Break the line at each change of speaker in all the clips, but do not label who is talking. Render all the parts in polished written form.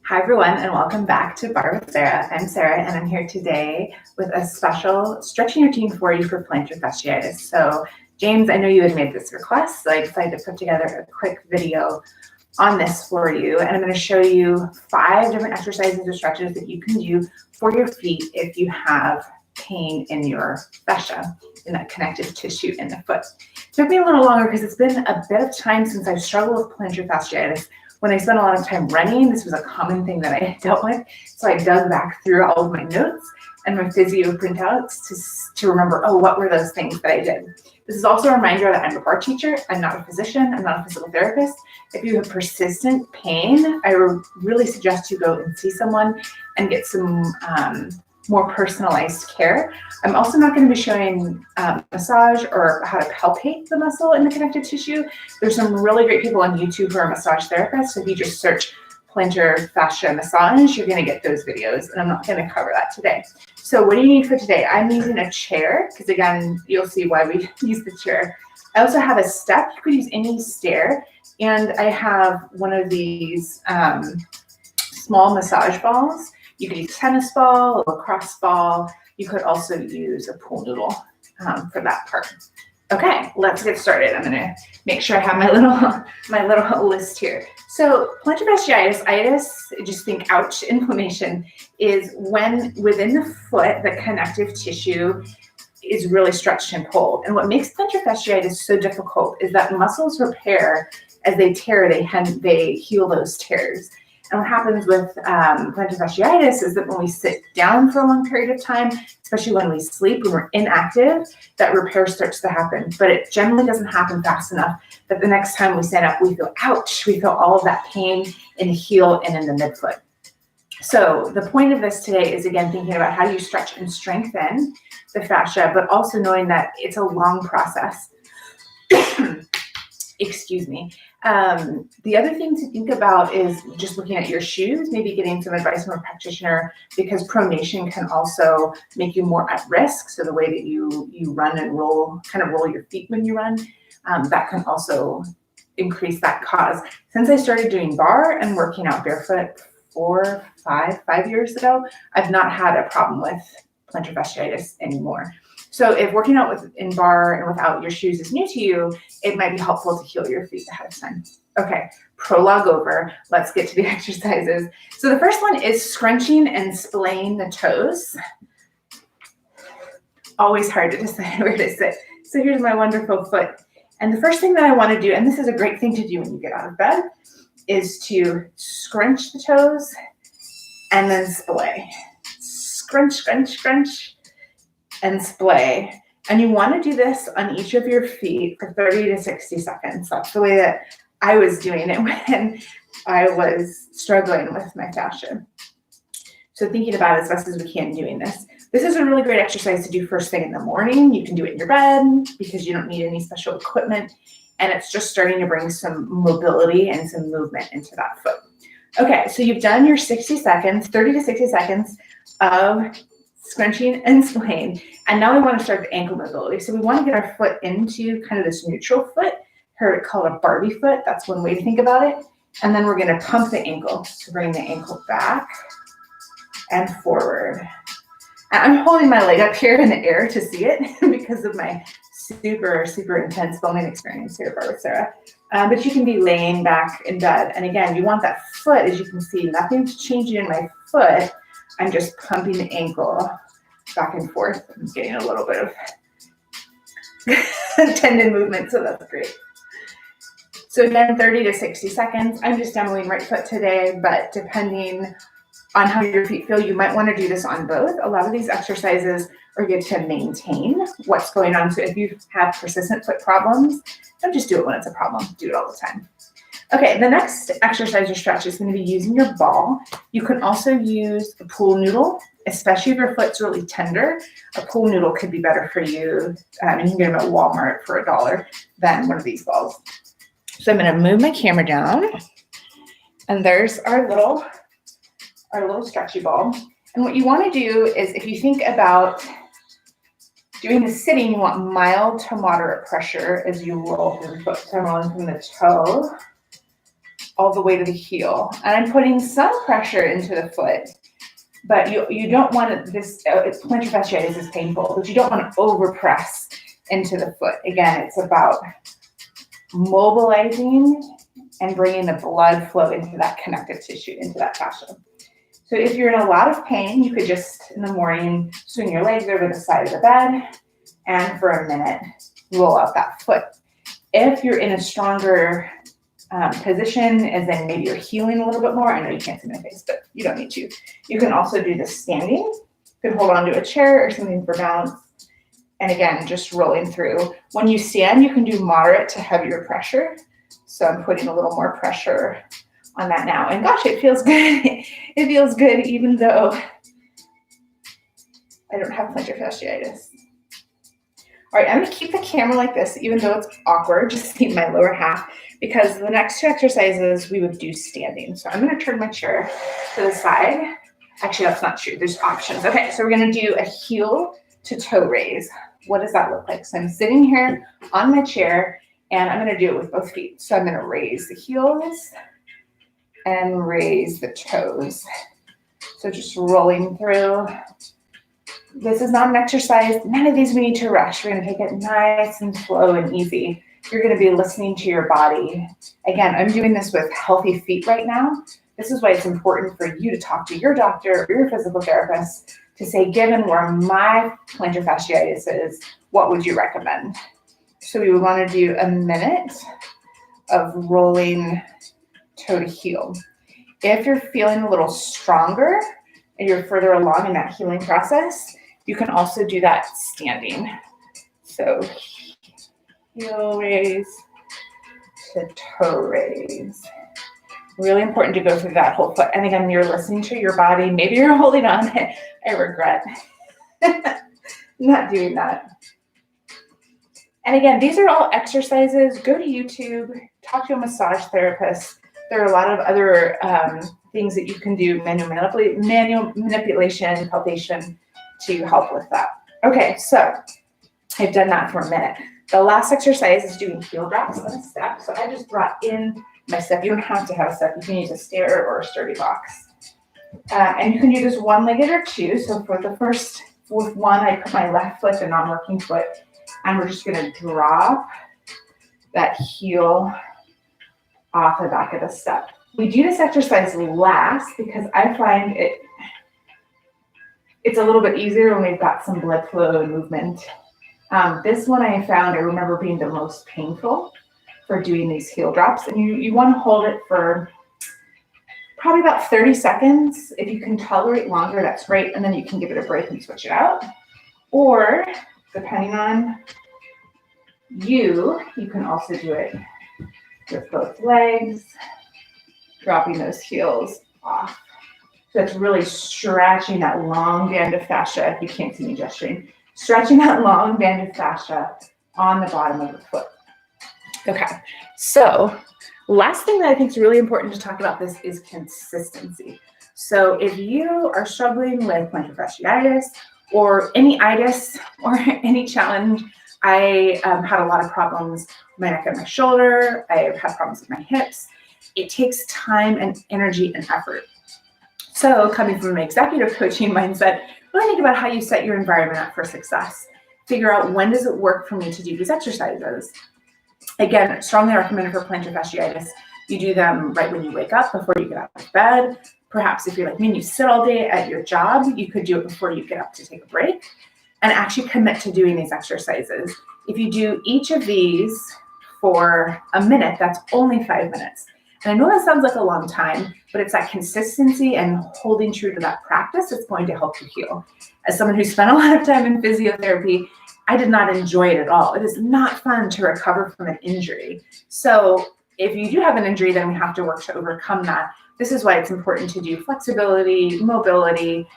Hi everyone, and welcome back to Barre with Sarah. I'm Sarah, and I'm here today with a special stretching routine for you for plantar fasciitis. So James, I know you had made this request, so I decided to put together a quick video on this for you, and I'm going to show you 5 different exercises or stretches that you can do for your feet if you have pain in your fascia, in that connective tissue in the foot. It took me a little longer because it's been a bit of time since I've struggled with plantar fasciitis. When I spent a lot of time running, this was a common thing that I dealt with. So I dug back through all of my notes and my physio printouts to remember, oh, what were those things that I did? This is also a reminder that I'm a bar teacher. I'm not a physician. I'm not a physical therapist. If you have persistent pain, I really suggest you go and see someone and get some more personalized care. I'm also not going to be showing massage or how to palpate the muscle in the connective tissue. There's some really great people on YouTube who are massage therapists. So if you just search plantar fascia massage, you're going to get those videos, and I'm not going to cover that today. So what do you need for today? I'm using a chair because, again, you'll see why we use the chair. I also have a step. You could use any stair, and I have one of these small massage balls. You could use a tennis ball, a lacrosse ball. You could also use a pool noodle for that part. Okay, let's get started. I'm gonna make sure I have my little list here. So plantar fasciitis, just think ouch, inflammation, is when within the foot, the connective tissue is really stretched and pulled. And what makes plantar fasciitis so difficult is that muscles repair as they tear, they heal those tears. And what happens with plantar fasciitis is that when we sit down for a long period of time, especially when we sleep, when we're inactive, that repair starts to happen. But it generally doesn't happen fast enough that the next time we stand up, we feel ouch, we feel all of that pain in the heel and in the midfoot. So the point of this today is, again, thinking about how do you stretch and strengthen the fascia, but also knowing that it's a long process. Excuse me. The other thing to think about is just looking at your shoes, maybe getting some advice from a practitioner, because pronation can also make you more at risk. So the way that you run and roll your feet when you run, that can also increase that cause. Since I started doing bar and working out barefoot 5 years ago, I've not had a problem with plantar fasciitis anymore. So if working out in bar and without your shoes is new to you, it might be helpful to heal your feet ahead of time. Okay, prologue over. Let's get to the exercises. So the first one is scrunching and splaying the toes. Always hard to decide where to sit. So here's my wonderful foot. And the first thing that I want to do, and this is a great thing to do when you get out of bed, is to scrunch the toes and then splay. Scrunch, scrunch, scrunch, and splay. And you want to do this on each of your feet for 30 to 60 seconds. That's the way that I was doing it when I was struggling with my fascia. So thinking about it as best as we can doing this. This is a really great exercise to do first thing in the morning. You can do it in your bed because you don't need any special equipment. And it's just starting to bring some mobility and some movement into that foot. Okay, so you've done your 60 seconds, 30 to 60 seconds of scrunching and splaying. And now we want to start the ankle mobility. So we want to get our foot into kind of this neutral foot. Heard it called a Barbie foot. That's one way to think about it. And then we're going to pump the ankle. So bring the ankle back and forward. And I'm holding my leg up here in the air to see it because of my super, super intense filming experience here at Barre with Sarah. But you can be laying back in bed. And again, you want that foot, as you can see, nothing's changing in my foot. I'm just pumping the ankle back and forth. I'm getting a little bit of tendon movement, so that's great. So again, 30 to 60 seconds. I'm just demoing right foot today, but depending on how your feet feel, you might want to do this on both. A lot of these exercises are good to maintain what's going on. So if you have persistent foot problems, don't just do it when it's a problem. Do it all the time. Okay, the next exercise or stretch is going to be using your ball. You can also use a pool noodle, especially if your foot's really tender. A pool noodle could be better for you. And you can get them at Walmart for $1 than one of these balls. So I'm going to move my camera down, and there's our little stretchy ball. And what you want to do is, if you think about doing the sitting, you want mild to moderate pressure as you roll through the foot. So I'm rolling from the toe all the way to the heel. And I'm putting some pressure into the foot, but you don't want this, plantar fasciitis is painful, but you don't want to overpress into the foot. Again, it's about mobilizing and bringing the blood flow into that connective tissue, into that fascia. So if you're in a lot of pain, you could just, in the morning, swing your legs over the side of the bed and for a minute, roll out that foot. If you're in a stronger position, as in maybe you're healing a little bit more, I know you can't see my face, but you don't need to. You can also do this standing. You can hold on to a chair or something for balance. And again, just rolling through. When you stand, you can do moderate to heavier pressure. So I'm putting a little more pressure on that now. And gosh, it feels good. It feels good even though I don't have plantar fasciitis. All right, I'm gonna keep the camera like this, even though it's awkward, just see my lower half, because the next two exercises we would do standing. So I'm gonna turn my chair to the side. Actually, that's not true, there's options. Okay, so we're gonna do a heel to toe raise. What does that look like? So I'm sitting here on my chair and I'm gonna do it with both feet. So I'm gonna raise the heels and raise the toes. So just rolling through. This is not an exercise. None of these we need to rush. We're gonna take it nice and slow and easy. You're gonna be listening to your body. Again, I'm doing this with healthy feet right now. This is why it's important for you to talk to your doctor or your physical therapist to say, given where my plantar fasciitis is, what would you recommend? So we would wanna do a minute of rolling toe to heel. If you're feeling a little stronger and you're further along in that healing process, you can also do that standing. So heel raise to toe raise. Really important to go through that whole foot. And again, you're listening to your body. Maybe you're holding on. I regret not doing that. And again, these are all exercises. Go to YouTube, talk to a massage therapist. There are a lot of other things that you can do, manual manipulation, palpation to help with that. Okay, so I've done that for a minute. The last exercise is doing heel drops on a step. So I just brought in my step. You don't have to have a step. You can use a stair or a sturdy box. And you can do this one-legged or two. So for the first, with one, I put my left foot, the non-working foot, and we're just gonna drop that heel off the back of the step. We do this exercise last because I find it's a little bit easier when we've got some blood flow and movement. This one I remember being the most painful for doing these heel drops. And you want to hold it for probably about 30 seconds. If you can tolerate longer, that's great. And then you can give it a break and switch it out. Or depending on you can also do it with both legs, dropping those heels off. So it's really stretching that long band of fascia. You can't see me gesturing. Stretching that long band of fascia on the bottom of the foot. Okay, so last thing that I think is really important to talk about this is consistency. So if you are struggling with plantar fasciitis or any itis or any challenge, I had a lot of problems with my neck and my shoulder. I've had problems with my hips. It takes time and energy and effort. So coming from an executive coaching mindset, really think about how you set your environment up for success. Figure out, when does it work for me to do these exercises? Again, strongly recommended for plantar fasciitis. You do them right when you wake up, before you get out of bed. Perhaps if you're like me and you sit all day at your job, you could do it before you get up to take a break and actually commit to doing these exercises. If you do each of these for a minute, that's only 5 minutes. And I know that sounds like a long time, but it's that consistency and holding true to that practice that's going to help you heal. As someone who spent a lot of time in physiotherapy, I did not enjoy it at all. It is not fun to recover from an injury. So if you do have an injury, then we have to work to overcome that. This is why it's important to do flexibility, mobility,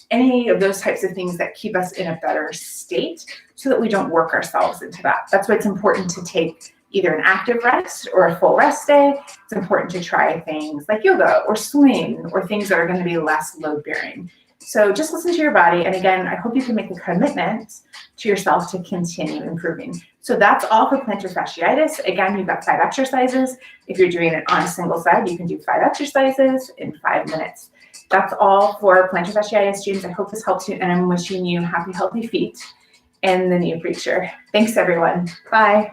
any of those types of things that keep us in a better state so that we don't work ourselves into that. That's why it's important to take either an active rest or a full rest day. It's important to try things like yoga or swimming or things that are going to be less load bearing. So just listen to your body. And again, I hope you can make a commitment to yourself to continue improving. So that's all for plantar fasciitis. Again, you've got 5 exercises. If you're doing it on a single side, you can do 5 exercises in 5 minutes. That's all for plantar fasciitis, James. I hope this helps you, and I'm wishing you happy, healthy feet in the near future. Thanks, everyone. Bye.